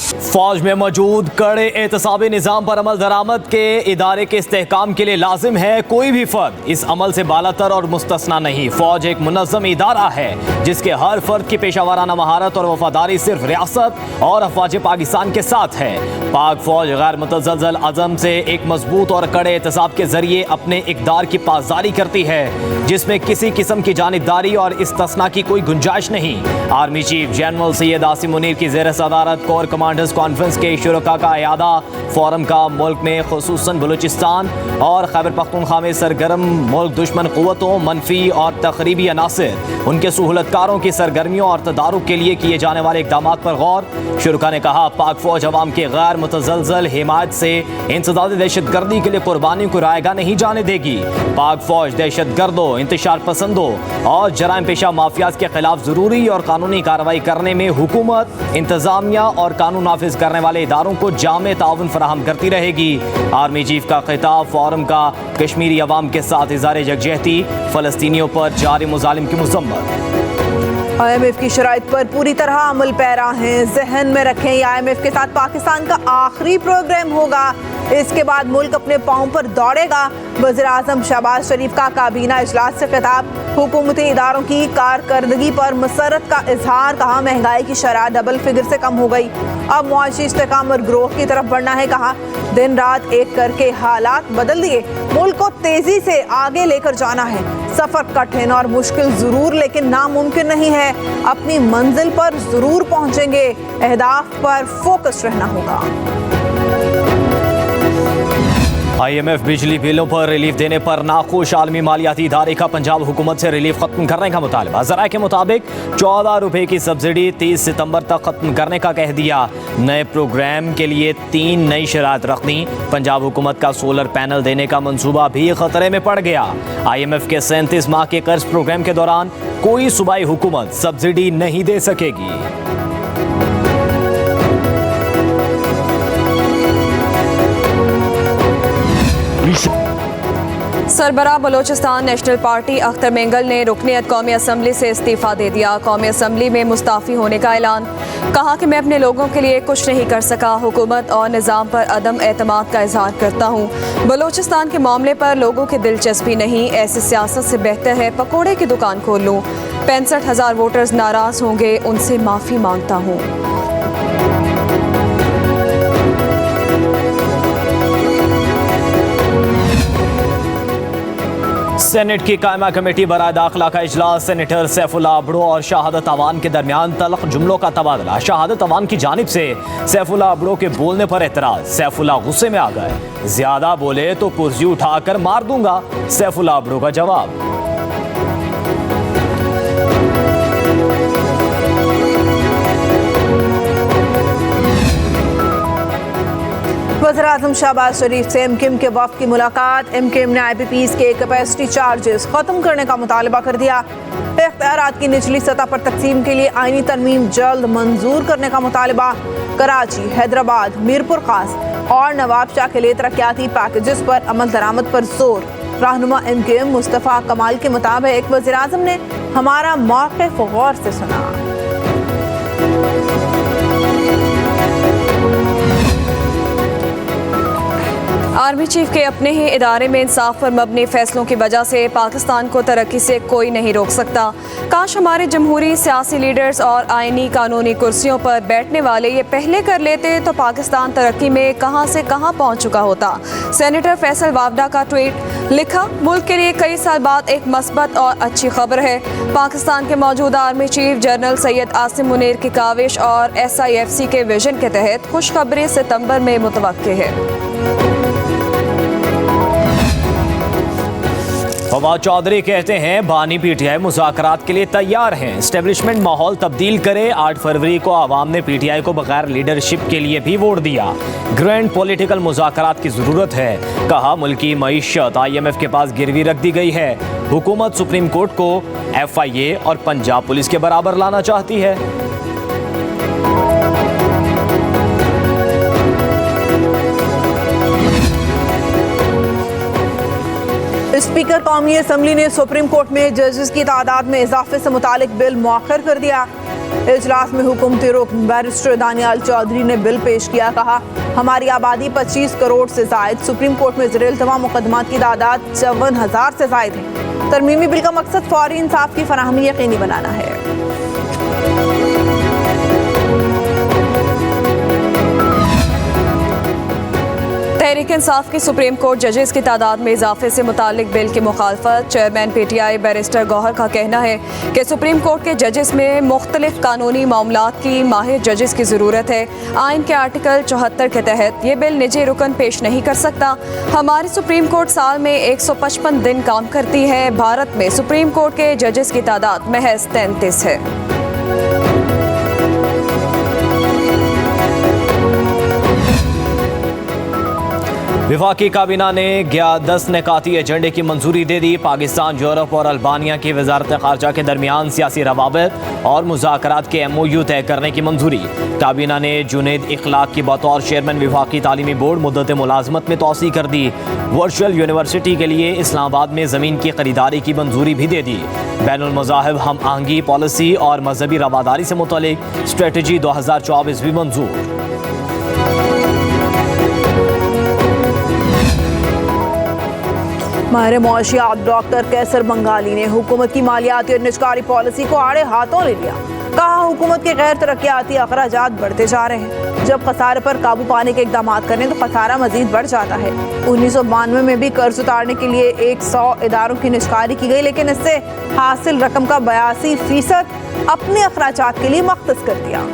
फौज में मौजूद कड़े एहतसाबी निज़ाम पर अमल दरामद के इदारे के इस्तेहकाम के लिए लाजिम है कोई भी फर्द इस अमल से बालातर और मुस्तस्ना नहीं। फौज एक मुनज़्ज़म इदारा है जिसके हर फर्द की पेशावराना महारत और वफादारी सिर्फ रियासत और अफवाज पाकिस्तान के साथ है। पाक फौज गैर मुतज़लज़ल अज़म से एक मजबूत और कड़े एहतसाब के जरिए अपने इक़दार की पासदारी करती है जिसमें किसी किस्म की जानिबदारी और इस्तिस्ना की कोई गुंजाइश नहीं। Army chief general Syed Asim Munir की ज़ेर सदारत कोर कमांडर्स कॉन्फ्रेंस के शुरका का अयादा फोरम का मुल्क में खुसूसन बलूचिस्तान और खैबर पख्तूनख्वा में सरगर्म मुल्क दुश्मन क़ुव्वतों, मनफी और तखरीबी अनासिर, उनके सहूलतकारों की सरगर्मियों और तदारुक के लिए किए जाने वाले इक़दाम पर गौर। शुरका ने कहा पाक फौज अवाम के गैर मुतज़लज़ल हिमायत से इंसदाद दहशत गर्दी के लिए कुर्बानी को रायगा नहीं जाने देगी। पाक फौज दहशत गर्दों, इंतशार पसंदों और जराइम पेशा माफियाज के खिलाफ ज़रूरी और कानूनी कार्रवाई करने में हुकूमत, इंतज़ामिया और कानून नाफिज करने वाले इदारों को जामे ताउन फराहम करती रहेगी। आर्मी चीफ का खिताब फोरम का कश्मीरी अवाम के साथ इज़हार यकजहती, फ़लस्तीनियों पर जारी मुज़ालिम की मज़म्मत। IMF की शराइत पर पूरी तरह अमल पैरा हैं। जहन में रखें ये IMF के साथ पाकिस्तान का आखिरी प्रोग्राम होगा। इसके बाद मुल्क अपने पाँव पर दौड़ेगा। वज़ीर-ए-आज़म शहबाज शरीफ का काबीना इजलास से खिताब। हुकूमती इदारों की कारकर्दगी पर मसरत का इजहार। कहा महंगाई की शरह डबल फिगर से कम हो गई, अब मुआशी इस्तेकाम और ग्रोथ की तरफ बढ़ना है। कहा दिन रात एक करके हालात बदल दिए, मुल्क को तेजी से आगे लेकर जाना है। सफर कठिन और मुश्किल जरूर लेकिन नामुमकिन नहीं है। अपनी मंजिल पर जरूर पहुंचेंगे। अहदाफ पर फोकस रहना होगा। IMF बिजली बिलों पर रिलीफ देने पर नाखुश। आलमी मालियाती इदारे का पंजाब हुकूमत से रिलीफ खत्म करने का मुतालबा। ज़राए के मुताबिक 14 रुपए की सब्सिडी 30 सितंबर तक खत्म करने का कह दिया। नए प्रोग्राम के लिए 3 नई शराइत रख दी। पंजाब हुकूमत का सोलर पैनल देने का मंसूबा भी खतरे में पड़ गया। IMF के 37 माह के कर्ज प्रोग्राम के दौरान कोई सूबाई हुकूमत सब्सिडी नहीं दे सकेगी। सरबराह बलोचिस्तान नेशनल पार्टी अख्तर मेंगल ने रुकनियत कौमी असम्बली से इस्तीफ़ा दे दिया। कौमी असम्बली में मुस्ताफ़ी होने का ऐलान। कहा कि मैं अपने लोगों के लिए कुछ नहीं कर सका, हुकूमत और निज़ाम पर अदम एतमाद का इजहार करता हूँ। बलोचिस्तान के मामले पर लोगों की दिलचस्पी नहीं, ऐसी सियासत से बेहतर है पकौड़े की दुकान खोल लूँ। 65,000 वोटर्स नाराज़ होंगे, उनसे माफ़ी मांगता हूँ। सेनेट की कायमा कमेटी बराए दाखिला का इजलास। सेनेटर सैफुल्लाह अबड़ो और शहादत अवान के दरमियान तल्ख जुमलों का तबादला। शहादत अवान की जानिब से सैफुल्लाह अबड़ो के बोलने पर एतराज। सैफुल्लाह गुस्से में आ गए, ज्यादा बोले तो कुर्सी उठाकर मार दूंगा। सैफुल्लाह अबड़ो का जवाब। वज़ीर-ए-आज़म शहबाज शरीफ से MKM के वफ़द की मुलाकात। MKM ने IPPs के कैपेसिटी चार्जेस ख़त्म करने का मुतालबा कर दिया। इख्तियारात की निचली सतह पर तकसीम के लिए आईनी तरमीम जल्द मंजूर करने का मुतालबा। कराची, हैदराबाद, मीरपुर खास और नवाबशाह के लिए तरक्याती पैकेजेस पर अमल दरामद पर जोर। रहनुमा MKM मुस्तफ़ा कमाल के मुताबिक वज़ीर-ए-आज़म ने हमारा मौक़िफ़ गौर से सुना। आर्मी चीफ के अपने ही इदारे में इंसाफ पर मबनी फैसलों की वजह से पाकिस्तान को तरक्की से कोई नहीं रोक सकता। काश हमारे जमहूरी सियासी लीडर्स और आईनी कानूनी कुर्सियों पर बैठने वाले ये पहले कर लेते तो पाकिस्तान तरक्की में कहां से कहां पहुंच चुका होता। सेनेटर फैसल वावडा का ट्वीट। लिखा मुल्क के लिए कई साल बाद एक मस्बत और अच्छी खबर है। पाकिस्तान के मौजूदा army chief general Syed Asim Munir की काविश और SIFC के विजन के तहत खुशखबरी सितंबर में मुतवक्के है। फवाद चौधरी कहते हैं बानी PTI मुज़ाकरात के लिए तैयार हैं। एस्टेब्लिशमेंट माहौल तब्दील करे। 8 फरवरी को आवाम ने PTI को बगैर लीडरशिप के लिए भी वोट दिया। ग्रैंड पॉलिटिकल मुज़ाकरात की ज़रूरत है। कहा मुल्की मईशत IMF के पास गिरवी रख दी गई है। हुकूमत सुप्रीम कोर्ट को FIA और पंजाब पुलिस के बराबर लाना चाहती है। स्पीकर कौमी असम्बली ने सुप्रीम कोर्ट में जजेस की तादाद में इजाफे से मुतालिक बिल मौखर कर दिया। इजलास में हुकूमती रुकन बैरिस्टर दानियाल चौधरी ने बिल पेश किया। कहा, हमारी आबादी 25 करोड़ से जायद, सुप्रीम कोर्ट में ज़ेर इल्तवा मुकदमात की तादाद 54,000 से जायद है। तरमीमी बिल का मकसद फौरी इंसाफ की फराहमी यकीनी बनाना है। तहरीक इंसाफ की सुप्रीम कोर्ट जजेस की तादाद में इजाफे से मुतालिक बिल की मुखालफत। चेयरमैन PTI बैरिस्टर गौहर का कहना है कि सुप्रीम कोर्ट के जजेस में मुख्तलिफ कानूनी मामलात की माहिर जजेस की ज़रूरत है। आइन के आर्टिकल 74 के तहत ये बिल निजी रुकन पेश नहीं कर सकता। हमारी सुप्रीम कोर्ट साल में 155 दिन काम करती है। भारत में सुप्रीम कोर्ट के जजेस की तादाद महज 33 है। वफाकी काबीना ने 10 निकाती एजेंडे की मंजूरी दे दी। पाकिस्तान, यूरोप और अल्बानिया की वजारत खारजा के दरमियान सियासी रवाबित और मुज़ाकरात के MOU तय करने की मंजूरी। काबीना ने जुनैद इखलाक की बतौर चेयरमैन वफाकी तालीमी बोर्ड मुद्दत मुलाजमत में तोसी कर दी। वर्चुअल यूनिवर्सिटी के लिए इस्लामाबाद में ज़मीन की खरीदारी की मंजूरी भी दे दी। बैनुल मज़ाहिब हम आहंगी पॉलिसी और मजहबी रवादारी से मुतल्लिक स्ट्रेटजी 2024 भी मंजूर। माहिर मुआशियात डॉक्टर कैसर बंगाली ने हुकूमत की मालियाती और निजकारी पॉलिसी को आड़े हाथों ले लिया। कहा, हुकूमत के गैर तरक्याती अखराजात बढ़ते जा रहे हैं। जब खसारे पर काबू पाने के इकदाम करें तो खसारा मजीद बढ़ जाता है। 1992 में भी कर्ज उतारने के लिए 100 इदारों की निजकारी की गई, लेकिन इससे हासिल रकम का 82% अपने अखराजात के लिए मख्तस कर दिया।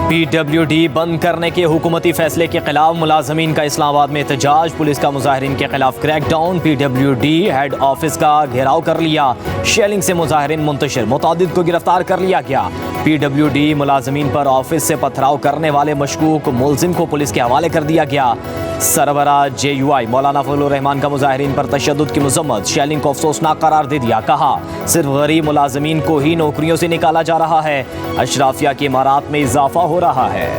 PWD बंद करने के हुकूमती फैसले के खिलाफ मुलाजमीन का इस्लामाबाद में एहतजाज। पुलिस का मुजाहिरीन के खिलाफ क्रैकडाउन। PWD हेड ऑफिस का घेराव कर लिया। शेलिंग से मुजाहिरीन मुंतशिर, मुतादिद को गिरफ्तार कर लिया गया। PWD मुलाजमीन पर ऑफिस से पथराव करने वाले मशकूक मुलजिम को पुलिस के हवाले कर दिया गया। सरबरा JUI मौलाना फजलुर रहमान का मुजाहिरीन पर तशद्दुद की मजम्मत। शेलिंग को अफसोसनाक करार दे दिया। कहा, सिर्फ गरीब मुलाजमीन को ही नौकरियों से निकाला जा रहा है। अशराफिया की इमारात में इजाफा हो रहा है।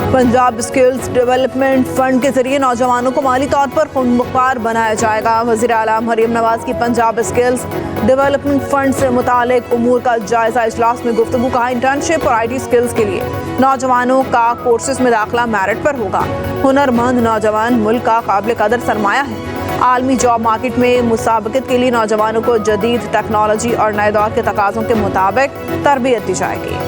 पंजाब स्किल्स डेवलपमेंट फंड के जरिए नौजवानों को माली तौर पर खुदमुख्तार बनाया जाएगा। वज़ीर आला मरियम नवाज की पंजाब स्किल्स डेवलपमेंट फंड से मुतालिक उमूर का जायजा इजलास में गुफ्तगू। कहा, इंटर्नशिप और IT स्किल्स के लिए नौजवानों का कोर्सेज में दाखिला मेरिट पर होगा। हुनरमंद नौजवान मुल्क का काबिल कदर सरमाया है। आलमी जॉब मार्केट में मुसाबकत के लिए नौजवानों को जदीद टेक्नोलॉजी और नए दौर के तकाज़ों के मुताबिक तरबियत दी जाएगी।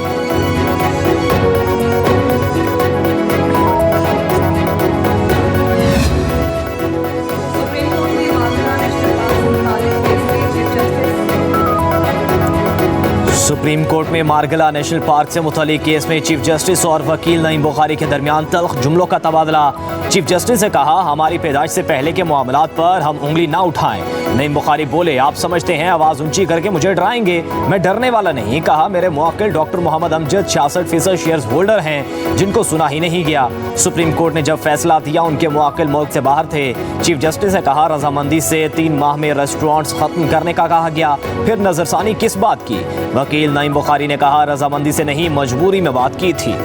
सुप्रीम कोर्ट में मारगला नेशनल पार्क से मुतालिक केस में चीफ जस्टिस और वकील नईम बुखारी के दरमियान तल्ख जुमलों का तबादला। चीफ जस्टिस ने कहा, हमारी पैदाइश से पहले के मामलात पर हम उंगली ना उठाएं। नईम बुखारी बोले, आप समझते हैं आवाज़ ऊंची करके मुझे डराएंगे, मैं डरने वाला नहीं। कहा, मेरे मुवक्किल doctor Mohammad Amjad 66% shares holder हैं जिनको सुना ही नहीं गया। सुप्रीम कोर्ट ने जब फैसला दिया उनके मुवक्किल मुल्क से बाहर थे। चीफ जस्टिस ने कहा, रजामंदी से 3 माह में रेस्टोरेंट्स खत्म करने का कहा गया, फिर नजरसानी किस बात की? वकील नईम बुखारी ने कहा, रजामंदी से नहीं मजबूरी में बात की थी।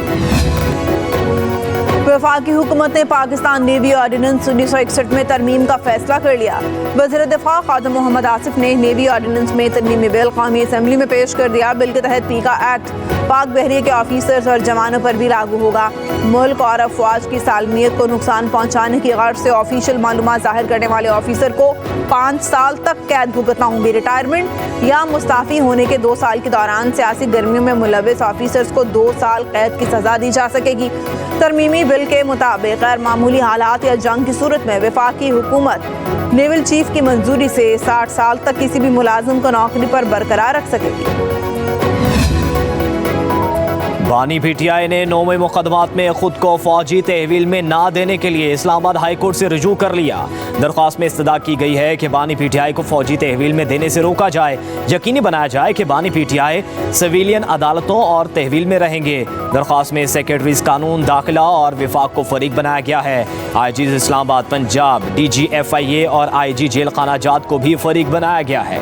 वफाकी हुकूमत ने पाकिस्तान नेवी ऑर्डिनेंस 1961 में तरमीम का फैसला कर लिया। वज़ीर दिफा खादिम मोहम्मद आसिफ ने नेवी ऑर्डिनेंस में तरमीमी बिल कौमी असम्बली में पेश कर दिया। बिल के तहत पीका एक्ट पाक बहरिया के ऑफिसर्स और जवानों पर भी लागू होगा। मुल्क और अफवाज की सालमियत को नुकसान पहुँचाने की गर्ज से ऑफिशियल मालूमात जाहिर करने वाले ऑफिसर को 5 साल तक कैद भुगतना होगी। रिटायरमेंट या मुस्ताफ़ी होने के 2 साल के दौरान सियासी गर्मियों में मुलविस ऑफिसर्स को 2 साल कैद की सजा दी जा सकेगी। तरमीमी बिल के मुताबिक गैर मामूली हालात या जंग की सूरत में वफाकी हुकूमत नेवल चीफ की मंजूरी से 60 साल तक किसी भी मुलाजिम को नौकरी पर बरकरार रख सकेगी। बानी PTI ने 9वें मुकदमात में खुद को फौजी तहवील में ना देने के लिए इस्लामाबाद हाई कोर्ट से रुजू कर लिया। दरख्वास्त में इस्तदा की गई है कि बानी PTI को फौजी तहवील में देने से रोका जाए, यकीनी बनाया जाए कि बानी PTI सिविलियन अदालतों और तहवील में रहेंगे। दरख्वास्त में सेक्रेटरीज कानून, दाखिला और विफाक को फरीक बनाया गया है। IG Islamabad, Punjab, DG FIA और IG जेल खाना जात को भी फरीक बनाया गया है।